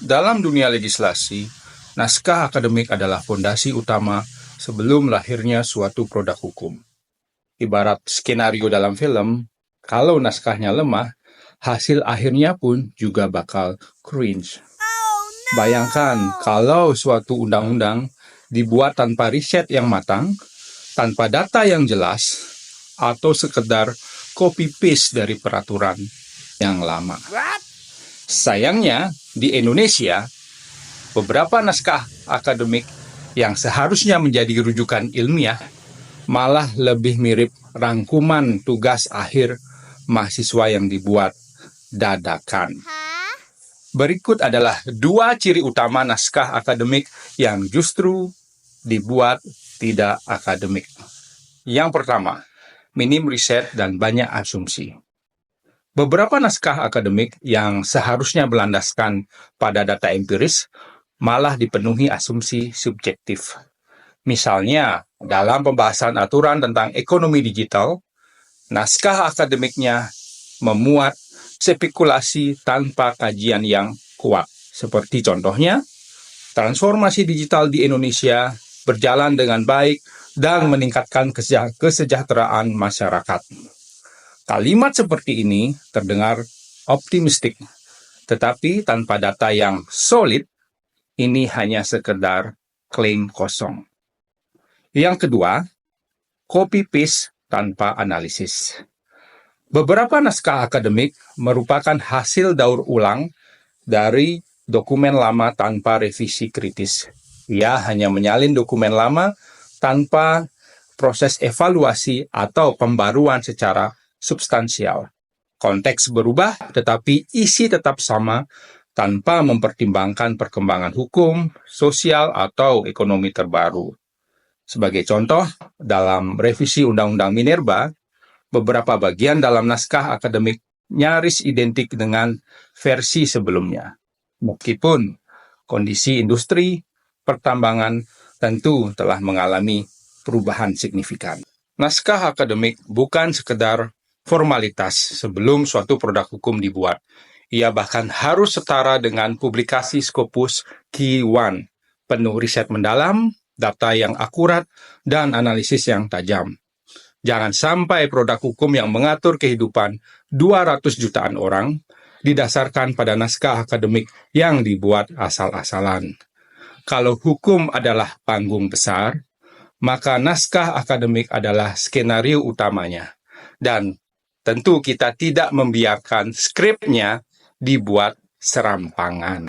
Dalam dunia legislasi, naskah akademik adalah fondasi utama sebelum lahirnya suatu produk hukum. Ibarat skenario dalam film, kalau naskahnya lemah, hasil akhirnya pun juga bakal cringe. Bayangkan kalau suatu undang-undang dibuat tanpa riset yang matang, tanpa data yang jelas, atau sekedar copy-paste dari peraturan yang lama. Sayangnya, di Indonesia, beberapa naskah akademik yang seharusnya menjadi rujukan ilmiah malah lebih mirip rangkuman tugas akhir mahasiswa yang dibuat dadakan. Berikut adalah 2 ciri utama naskah akademik yang justru dibuat tidak akademik. Yang pertama, minim riset dan banyak asumsi. Beberapa naskah akademik yang seharusnya berlandaskan pada data empiris malah dipenuhi asumsi subjektif. Misalnya, dalam pembahasan aturan tentang ekonomi digital, naskah akademiknya memuat spekulasi tanpa kajian yang kuat. Seperti contohnya, transformasi digital di Indonesia berjalan dengan baik dan meningkatkan kesejahteraan masyarakat. Kalimat seperti ini terdengar optimistik, tetapi tanpa data yang solid, ini hanya sekedar klaim kosong. Yang kedua, copy-paste tanpa analisis. Beberapa naskah akademik merupakan hasil daur ulang dari dokumen lama tanpa revisi kritis. Ia hanya menyalin dokumen lama tanpa proses evaluasi atau pembaruan secara substansial. Konteks berubah, tetapi isi tetap sama tanpa mempertimbangkan perkembangan hukum, sosial, atau ekonomi terbaru. Sebagai contoh, dalam revisi Undang-Undang Minerba, beberapa bagian dalam naskah akademik nyaris identik dengan versi sebelumnya. Meskipun kondisi industri pertambangan tentu telah mengalami perubahan signifikan. Naskah akademik bukan sekedar formalitas sebelum suatu produk hukum dibuat. Ia bahkan harus setara dengan publikasi Scopus Key 1, penuh riset mendalam, data yang akurat, dan analisis yang tajam. Jangan sampai produk hukum yang mengatur kehidupan 200 jutaan orang didasarkan pada naskah akademik yang dibuat asal-asalan. Kalau hukum adalah panggung besar, maka naskah akademik adalah skenario utamanya. Dan tentu kita tidak membiarkan skripnya dibuat serampangan.